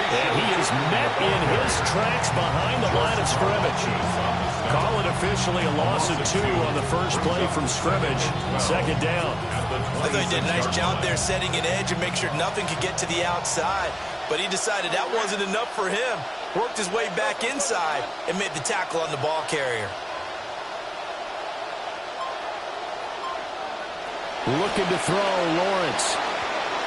And he is met in his tracks behind the line of scrimmage. Call it officially a loss of 2 on the first play from scrimmage. Second down. I thought he did a nice job there setting an edge and make sure nothing could get to the outside. But he decided that wasn't enough for him. Worked his way back inside and made the tackle on the ball carrier. Looking to throw, Lawrence.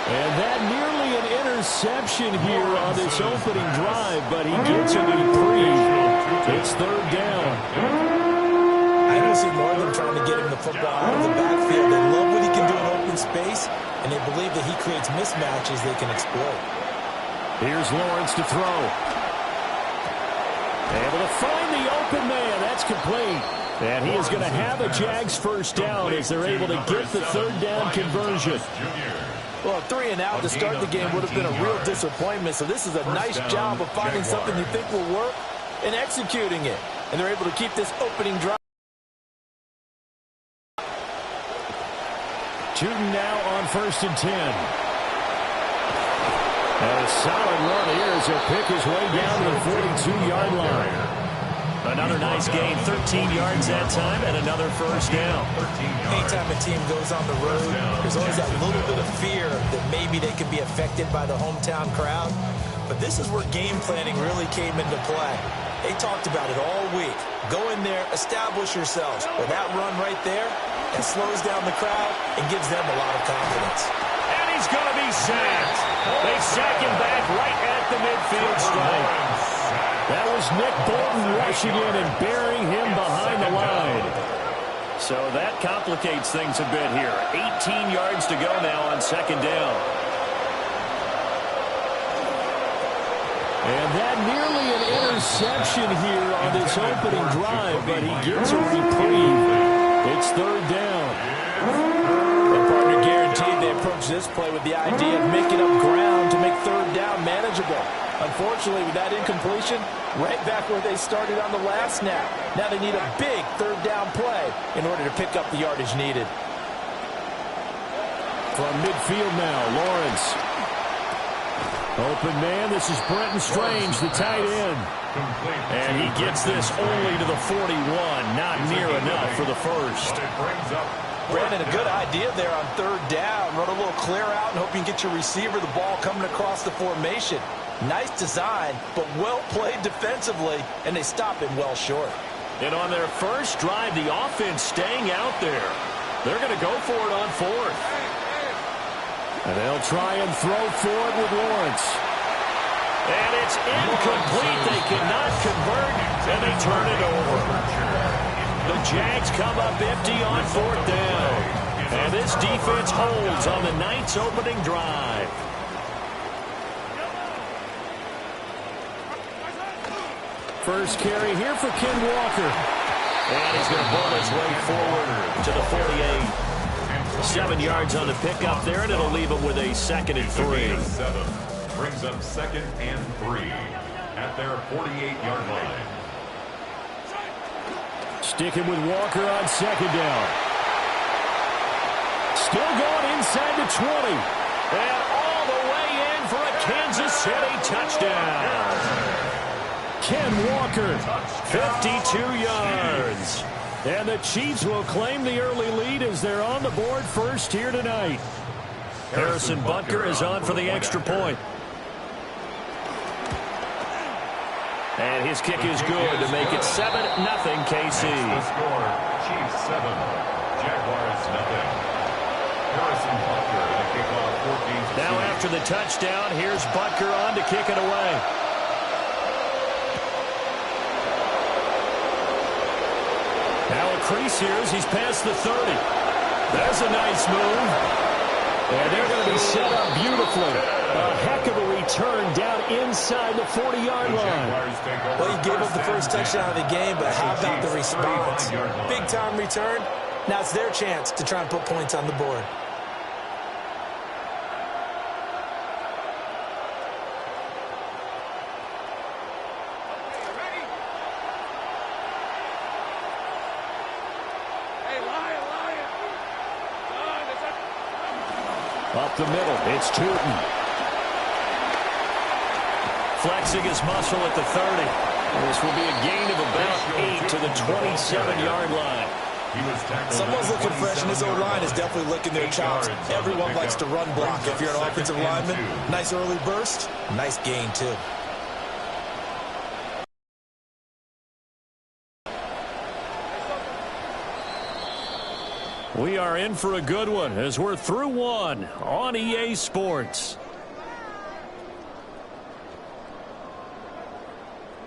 And that nearly an interception here on this opening drive, but he gets a reprieve. It's third down. I don't see more of them trying to get him the football out of the backfield. They love what he can do in open space, and they believe that he creates mismatches they can exploit. Here's Lawrence to throw. Able to find the open man. That's complete. And he is going to have a Jags first down as they're able to get the third down conversion. Well, 3 and out to start the game would have been a real disappointment. So this is a nice job of finding something you think will work and executing it. And they're able to keep this opening drive. Shooting now on 1st and 10. And a solid run here as he'll pick his way down to the 42-yard line. Another nice gain, 13 yards that time, and another first down. Anytime a team goes on the road, there's always that little bit of fear that maybe they could be affected by the hometown crowd. But this is where game planning really came into play. They talked about it all week. Go in there, establish yourselves. With that run right there, it slows down the crowd and gives them a lot of confidence. And he's going to be sacked. They sack him back right at the midfield stripe. That was Nick Bolton rushing in and burying him behind the line. So that complicates things a bit here. 18 yards to go now on second down. And that nearly an interception here on this opening drive, but he gets a reprieve. It's third down. And partner guaranteed they approach this play with the idea of making up ground to make third down manageable. Unfortunately, with that incompletion, right back where they started on the last snap. Now they need a big third down play in order to pick up the yardage needed. From midfield now, Lawrence. Open man, this is Brenton Strange, the tight end. And he gets this only to the 41, not near enough for the first. Brandon, a good idea there on third down. Run a little clear out and hope you can get your receiver the ball coming across the formation. Nice design, but well played defensively, and they stop him well short. And on their first drive, the offense staying out there. They're going to go for it on fourth. And they'll try and throw for it with Lawrence. And it's incomplete. They cannot convert, and they turn it over. The Jags come up empty on fourth down. And this defense holds on the Knights' opening drive. First carry here for Ken Walker. And he's going to pull his way forward to the 48. 7 yards on the pickup there, and it'll leave him with a 2nd and 3. Brings up 2nd and 3 at their 48-yard line. Sticking with Walker on 2nd down. Still going inside the 20. And all the way in for a Kansas City touchdown. Ken Walker, 52 yards. And the Chiefs will claim the early lead as they're on the board first here tonight. Harrison Butker is on for the extra point. And his kick is good to make it 7-0 KC. The score, Chiefs 7, Jaguars 0. Harrison Butker, the kickoff, 14. Now after the touchdown, here's Butker on to kick it away. Now a crease here as he's past the 30. There's a nice move. And they're going to be set up beautifully. A heck of a return down inside the 40-yard line. Well, he gave up the first touchdown of the game, but how about the response? Big-time return. Now it's their chance to try and put points on the board. Up the middle, it's Tootin. flexing his muscle at the 30. This will be a gain of about 8 to the 27-yard line. Someone's looking fresh, and this O-line is definitely licking their chops. Everyone likes to run block. If you're an offensive lineman, nice early burst, nice gain, too. We are in for a good one as we're through one on EA Sports.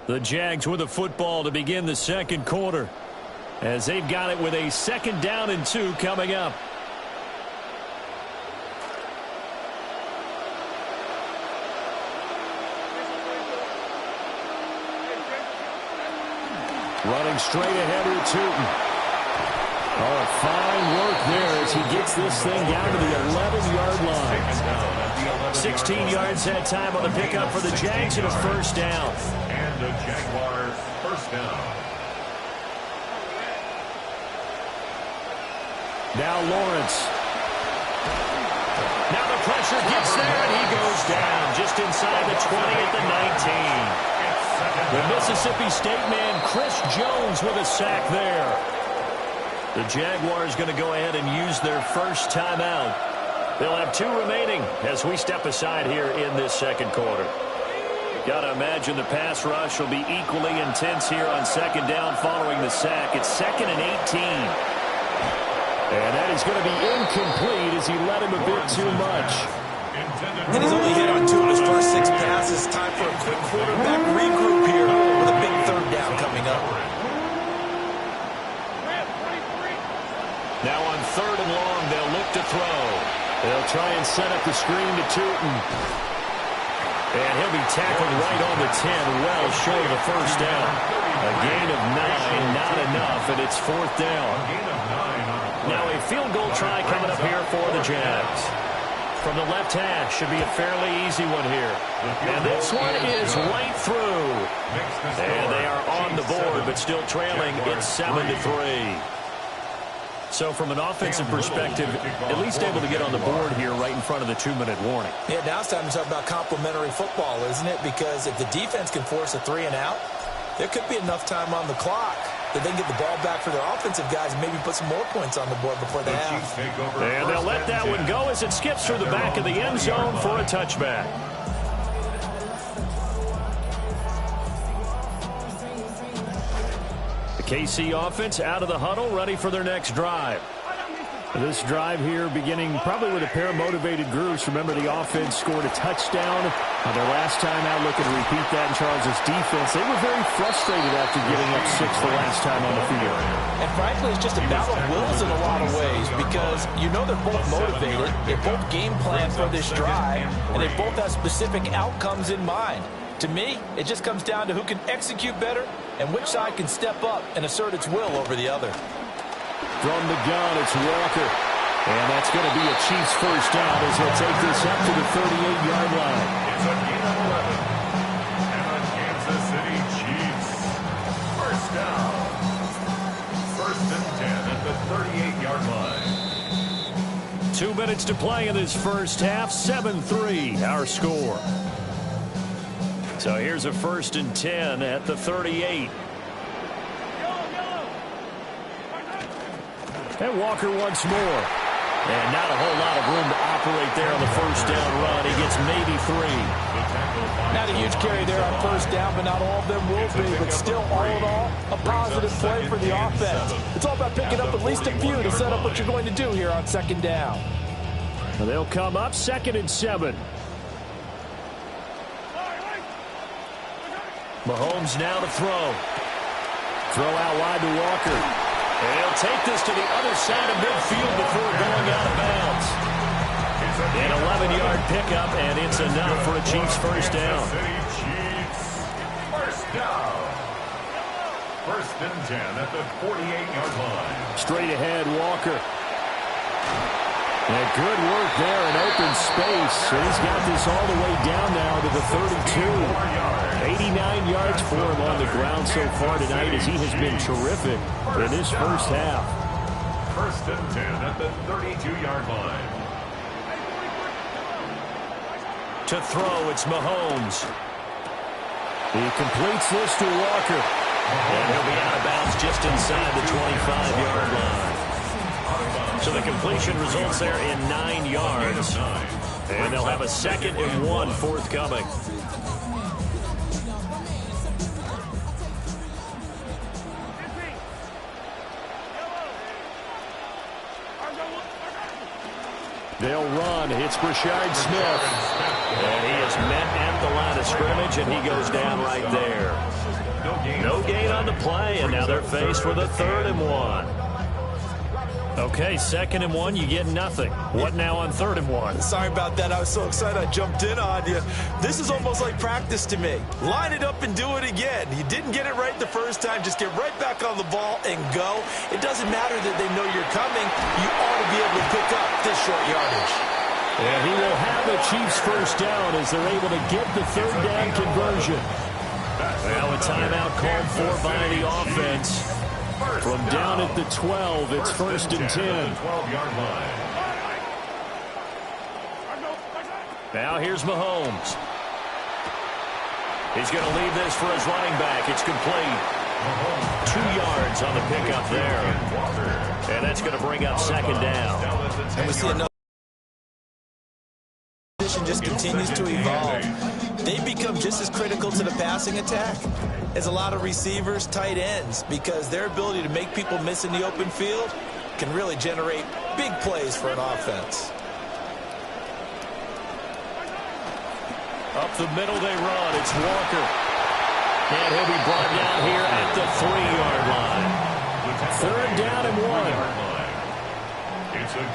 The Jags with a football to begin the second quarter, as they've got it with a 2nd down and 2 coming up. Running straight ahead with Tootin. Oh, fine work there as he gets this thing down to the 11-yard line. 16 yards that time on the pickup for the Jags and a 1st down. And the Jaguars 1st down. Now Lawrence. Now the pressure gets there, and he goes down just inside the 20 at the 19. The Mississippi State man, Chris Jones, with a sack there. The Jaguars going to go ahead and use their first timeout. They'll have 2 remaining as we step aside here in this second quarter. Got to imagine the pass rush will be equally intense here on 2nd down following the sack. It's 2nd and 18. And that is going to be incomplete as he led him a bit too much. And he's only hit on 2 of his first 6 passes. Time for a quick quarterback regroup here with a big 3rd down coming up. Now on 3rd and long, they'll look to throw. They'll try and set up the screen to Tootin. And he'll be tackled right on the 10, well short of the 1st down. A gain of 9, not enough, and it's 4th down. Now a field goal try coming up here for the Jags. From the left hash, should be a fairly easy one here. And this one is right through. And they are on the board, but still trailing. It's 7-3. So from an offensive perspective, at least able to get on the board here right in front of the 2-minute warning. Yeah, now it's time to talk about complementary football, isn't it? Because if the defense can force a 3-and-out, there could be enough time on the clock that they can get the ball back for their offensive guys and maybe put some more points on the board before the half. And they'll let that one go as it skips through the back of the end zone for a touchback. KC offense out of the huddle, ready for their next drive. This drive here beginning probably with a pair of motivated groups. Remember, the offense scored a touchdown on their last time out. Looking to repeat that in Charles' defense. They were very frustrated after giving up 6 the last time on the field. And frankly, it's just a battle of wills in a lot of ways because you know they're both motivated. They both game plan for this drive, and they both have specific outcomes in mind. To me, it just comes down to who can execute better and which side can step up and assert its will over the other. From the gun, it's Walker. And that's going to be a Chiefs 1st down as he'll take this up to the 38-yard line. It's a gain of 11. And the Kansas City Chiefs 1st down. 1st and 10 at the 38-yard line. 2 minutes to play in this first half. 7-3, our score. So here's a 1st and 10 at the 38. And Walker once more. And not a whole lot of room to operate there on the 1st down run. He gets maybe 3. Not a huge carry there on 1st down, but not all of them will be. But still, all in all, a positive play for the offense. It's all about picking up at least a few to set up what you're going to do here on 2nd down. And they'll come up 2nd and 7. Mahomes now to throw. Throw out wide to Walker. And he'll take this to the other side of midfield before going out of bounds. An 11-yard pickup, and it's enough for a Chiefs 1st down. Chiefs 1st down. 1st and 10 at the 48-yard line. Straight ahead, Walker. And good work there in open space. So he's got this all the way down now to the 32. 89 yards for him on the ground so far tonight as he has been terrific in this first half. 1st and 10 at the 32-yard line. To throw, it's Mahomes. He completes this to Walker. And he'll be out of bounds just inside the 25-yard line. So the completion results there in 9 yards. And they'll have a 2nd and 1 forthcoming. They'll run. It's Brashard Smith. And he is met at the line of scrimmage, and he goes down right there. No gain on the play, and now they're faced with a 3rd and 1. Okay, 2nd and 1, you get nothing. What now on 3rd and 1? Sorry about that. I was so excited I jumped in on you. This is almost like practice to me. Line it up and do it again. You didn't get it right the first time. Just get right back on the ball and go. It doesn't matter that they know you're coming. You ought to be able to pick up this short yardage. And he will have the Chiefs first down as they're able to get the 3rd down conversion. Well, a timeout called for by the offense. From down at the 12, it's 1st and 10. Now here's Mahomes. He's going to leave this for his running back. It's complete. 2 yards on the pickup there. And that's going to bring up 2nd down. And we see another position just continues to evolve. They become just as critical to the passing attack as a lot of receivers, tight ends, because their ability to make people miss in the open field can really generate big plays for an offense. Up the middle they run. It's Walker. And he'll be brought down here at the 3-yard line. 3rd down and 1.